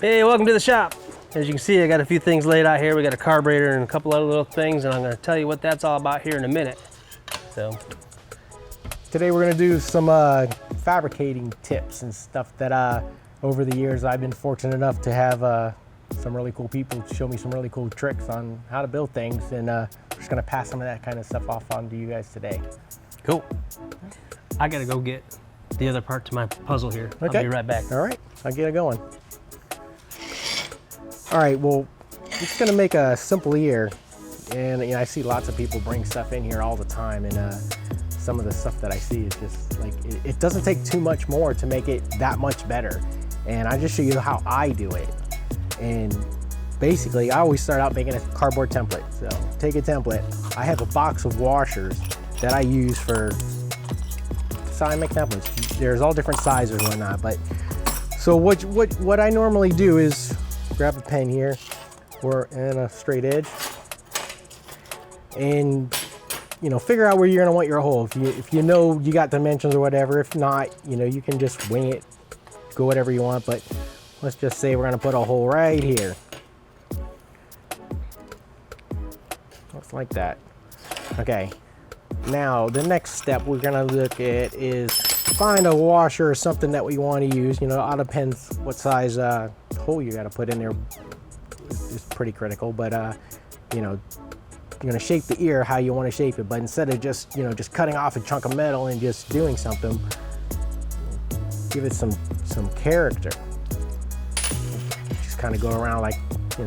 Hey, welcome to the shop. As you can see, I got a few things laid out here. We got a carburetor and a couple other little things, and I'm gonna tell you what that's all about here in a minute. So, today we're gonna do some fabricating tips and stuff that over the years I've been fortunate enough to have some really cool people show me some really cool tricks on how to build things, and we're just gonna pass some of that kind of stuff off on to you guys today. cool. I gotta go get the other part to my puzzle here. Okay. I'll be right back. All right, I'll get it going. All right, well, I'm just gonna make a simple ear, and I see lots of people bring stuff in here all the time, and some of the stuff that I see is just like, it doesn't take too much more to make it that much better. And I just show you how I do it. And basically, I always start out making a cardboard template. So take a template. I have a box of washers that I use for, so I make templates. There's all different sizes and whatnot, but so what I normally do is grab a pen here and a straight edge, and figure out where you're gonna want your hole. If you know you got dimensions or whatever. If not, you can just wing it, go whatever you want. But let's just say we're gonna put a hole right here. Looks like that. Okay. Now the next step we're gonna look at is find a washer or something that we want to use. It all depends what size hole you got to put in there. It's pretty critical, but you're gonna shape the ear how you want to shape it. But instead of just cutting off a chunk of metal and just doing something, give it some character. Just kind of go around like,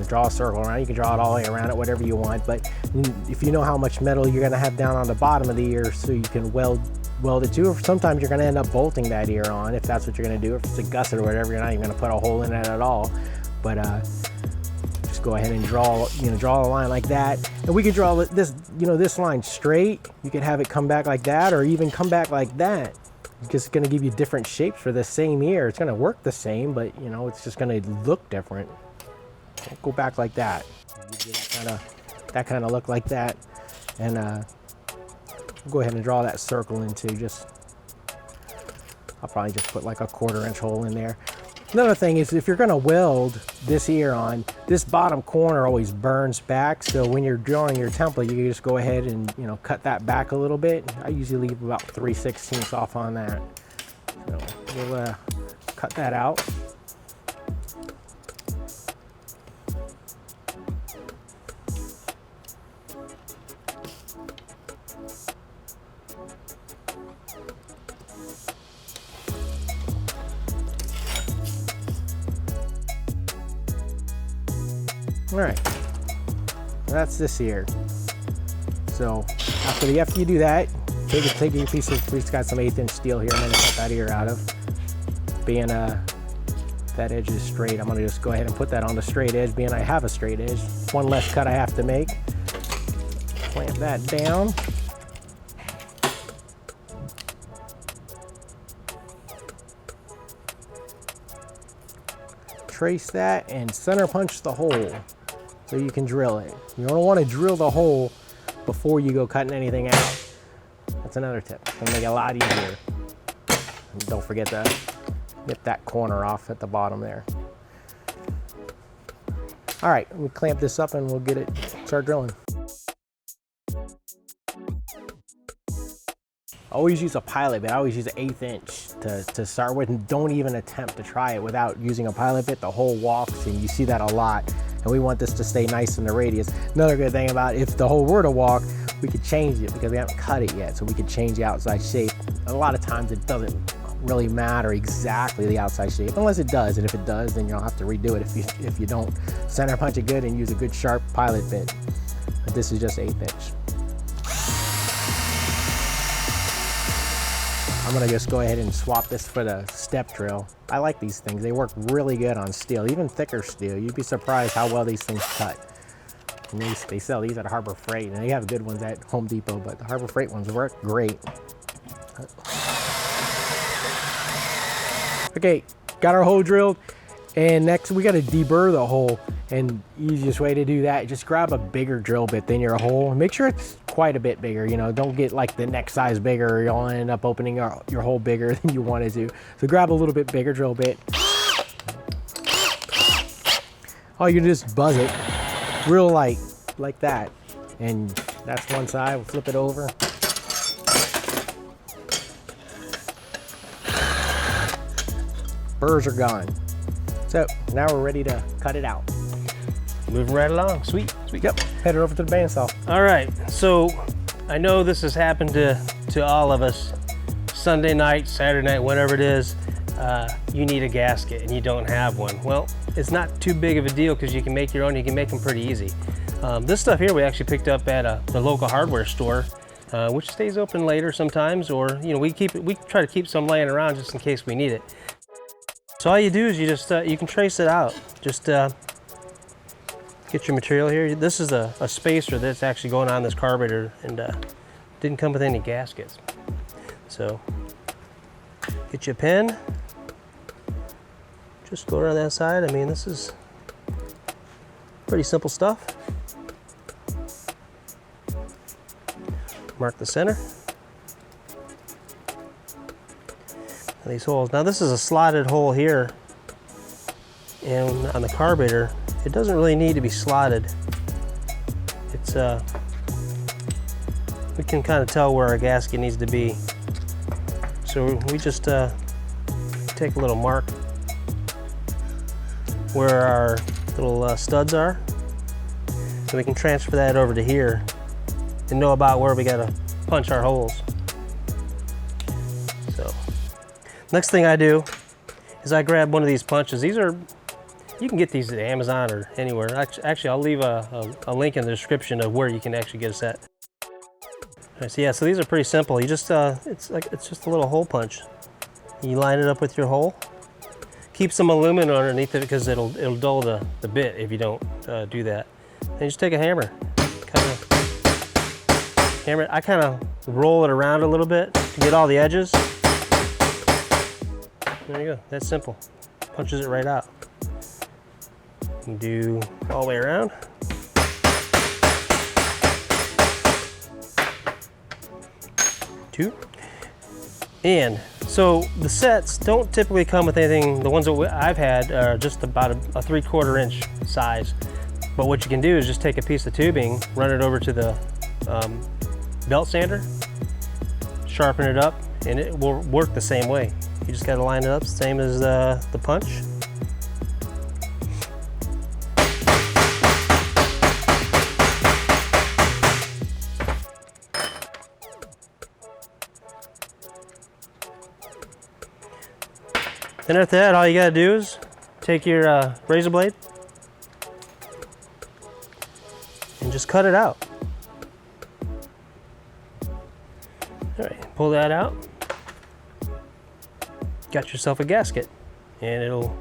draw a circle around. You can draw it all the way around it, whatever you want. But if you know how much metal you're gonna have down on the bottom of the ear, so you can weld it to, or sometimes you're gonna end up bolting that ear on if that's what you're gonna do. If it's a gusset or whatever, you're not even gonna put a hole in it at all. But just go ahead and draw a line like that. And we could draw this, this line straight. You could have it come back like that, or even come back like that. It's just gonna give you different shapes for the same ear. It's gonna work the same, but it's just gonna look different. Go back like that. That kind of look like that. And go ahead and draw that circle into I'll probably just put like a 1/4 inch hole in there. Another thing is, if you're gonna weld this ear on, this bottom corner always burns back. So when you're drawing your template, you can just go ahead and cut that back a little bit. I usually leave about 3/16 off on that. So we'll cut that out. All right, that's this ear. So after you do that, take your piece of, we've got some 1/8 inch steel here. I'm gonna cut that ear out of. Being that edge is straight, I'm gonna just go ahead and put that on the straight edge. Being I have a straight edge, one less cut I have to make. Clamp that down. Trace that and center punch the hole so you can drill it. You don't want to drill the hole before you go cutting anything out. That's another tip. It's gonna make it a lot easier. And don't forget to get that corner off at the bottom there. All right, we'll clamp this up and we'll start drilling. Always use a pilot bit. I always use an 1/8 inch to start with, and don't even attempt to try it without using a pilot bit. The hole walks, and you see that a lot. And we want this to stay nice in the radius. Another good thing about if the hole were to walk, we could change it because we haven't cut it yet, so we could change the outside shape. A lot of times it doesn't really matter exactly the outside shape, unless it does. And if it does, then you'll have to redo it if you don't center punch it good and use a good sharp pilot bit. But this is just 1/8 inch. I'm gonna just go ahead and swap this for the step drill. I like these things. They work really good on steel, even thicker steel. You'd be surprised how well these things cut. And they sell these at Harbor Freight, and they have good ones at Home Depot, but the Harbor Freight ones work great. Okay, got our hole drilled, and next we gotta deburr the hole. And easiest way to do that, just grab a bigger drill bit than your hole. Make sure it's quite a bit bigger, don't get like the next size bigger, or you'll end up opening your hole bigger than you wanted to. So grab a little bit bigger drill bit. all you do is buzz it real light, like that. And that's one side. We'll flip it over. Burrs are gone. So now we're ready to cut it out. Moving right along. Sweet. Yep, head over to the bandsaw. All right, so I know this has happened to all of us. Sunday night, Saturday night, whatever it is, you need a gasket and you don't have one. Well, it's not too big of a deal because you can make your own. You can make them pretty easy. This stuff here we actually picked up at the local hardware store, which stays open later sometimes, or we try to keep some laying around just in case we need it. So all you do is you can trace it out. Just get your material here. This is a spacer that's actually going on this carburetor, and didn't come with any gaskets. So get you a pen. Just go around that side. I mean, this is pretty simple stuff. Mark the center. These holes. Now this is a slotted hole here, and on the carburetor, it doesn't really need to be slotted. It's we can kind of tell where our gasket needs to be. So we just take a little mark where our little studs are, so we can transfer that over to here and know about where we gotta punch our holes. So next thing I do is I grab one of these punches. You can get these at Amazon or anywhere. Actually, I'll leave a link in the description of where you can actually get a set. All right, so yeah, so these are pretty simple. You just it's just a little hole punch. You line it up with your hole. Keep some aluminum underneath it because it'll dull the bit if you don't do that. And you just take a hammer, hammer it. I kind of roll it around a little bit to get all the edges. There you go. That's simple. Punches it right out. You can do all the way around. Two. And so the sets don't typically come with anything. The ones that I've had are just about a 3/4 inch size. But what you can do is just take a piece of tubing, run it over to the belt sander, sharpen it up, and it will work the same way. You just gotta line it up, same as the punch. Then after that, all you gotta do is take your razor blade and just cut it out. All right, pull that out. Got yourself a gasket, and it'll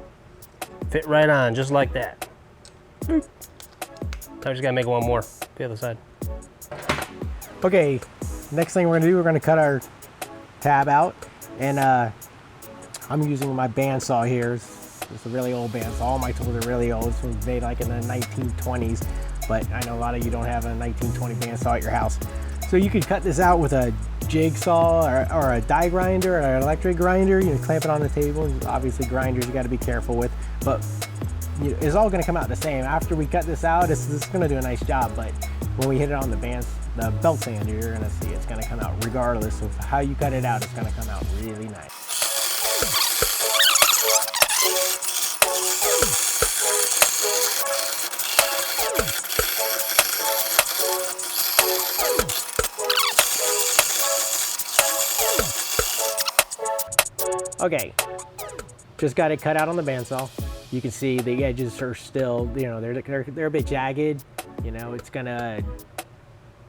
fit right on just like that. Boop. I just gotta make one more, the other side. Okay, next thing we're gonna do, we're gonna cut our tab out, and I'm using my bandsaw here. It's a really old bandsaw. All my tools are really old. This was made like in the 1920s, but I know a lot of you don't have a 1920 bandsaw at your house. So you could cut this out with a jigsaw or a die grinder or an electric grinder. You know, clamp it on the table. Obviously grinders you got to be careful with, but it's all going to come out the same. After we cut this out, it's going to do a nice job, but when we hit it on the belt sander, you're going to see it's going to come out regardless of how you cut it out. It's going to come out really nice. Okay, just got it cut out on the bandsaw. You can see the edges are still, you know, they're a bit jagged. You know, it's gonna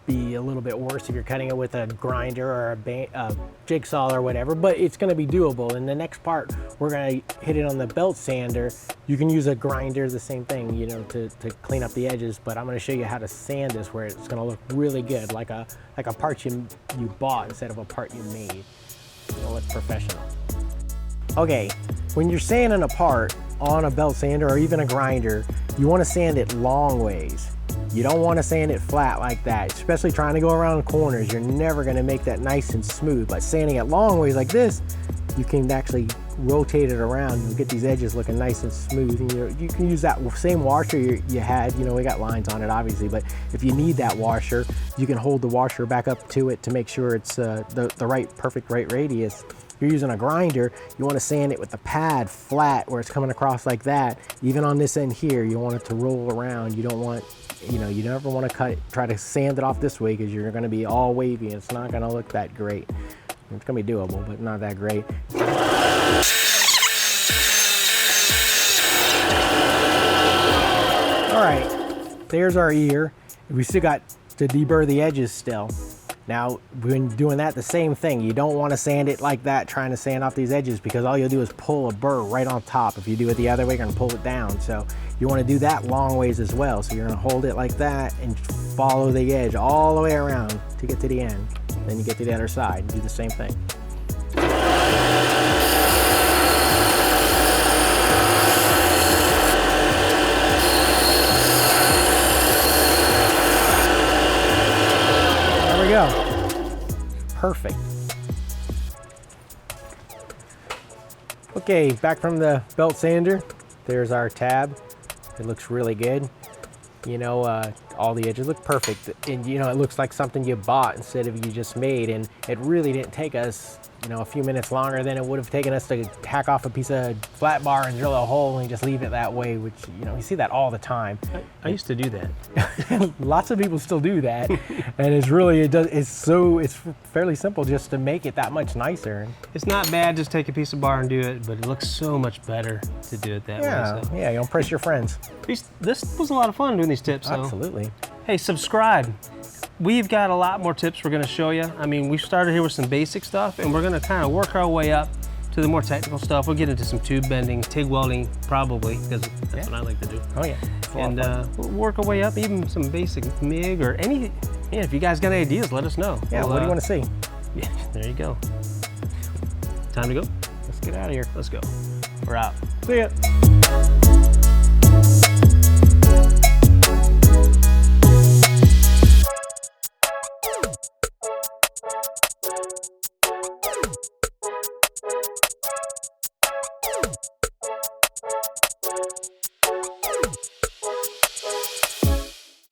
be a little bit worse if you're cutting it with a grinder or a jigsaw or whatever, but it's gonna be doable. And the next part, we're gonna hit it on the belt sander. You can use a grinder, the same thing, you know, to clean up the edges, but I'm gonna show you how to sand this where it's gonna look really good, like a part you bought instead of a part you made. It'll look professional. Okay, when you're sanding a part on a belt sander or even a grinder, you want to sand it long ways. You don't want to sand it flat like that, especially trying to go around corners. You're never going to make that nice and smooth. But sanding it long ways like this, you can actually rotate it around, you'll get these edges looking nice and smooth. And you can use that same washer you had. We got lines on it obviously, but if you need that washer, you can hold the washer back up to it to make sure it's the perfect right radius. If you're using a grinder, you want to sand it with the pad flat where it's coming across like that. Even on this end here, you want it to roll around. You don't want, you never want to try to sand it off this way, because you're going to be all wavy and it's not going to look that great. It's going to be doable, but not that great. All right, there's our ear. We still got to deburr the edges still. Now, when doing that, the same thing. You don't want to sand it like that, trying to sand off these edges, because all you'll do is pull a burr right on top. If you do it the other way, you're going to pull it down. So you want to do that long ways as well. So you're going to hold it like that and follow the edge all the way around to get to the end. Then you get to the other side and do the same thing. There we go. Perfect. Okay, back from the belt sander. There's our tab. It looks really good. All the edges look perfect, and it looks like something you bought instead of you just made. And it really didn't take us a few minutes longer than it would have taken us to hack off a piece of flat bar and drill a hole and just leave it that way, which you see that all the time. I used to do that. Lots of people still do that, and it's fairly simple just to make it that much nicer. It's not bad, just take a piece of bar and do it, but it looks so much better to do it that way. So. Yeah, you impress your friends. This was a lot of fun doing these tips. Absolutely. Hey, subscribe. We've got a lot more tips we're going to show you. I mean, we started here with some basic stuff, and we're going to kind of work our way up to the more technical stuff. We'll get into some tube bending, TIG welding, probably, because that's what I like to do. Oh yeah. And we'll work our way up, even some basic MIG or any. Yeah, if you guys got any ideas, let us know. Yeah, what do you want to see? Yeah, there you go. Time to go? Let's get out of here. Let's go. We're out. See ya.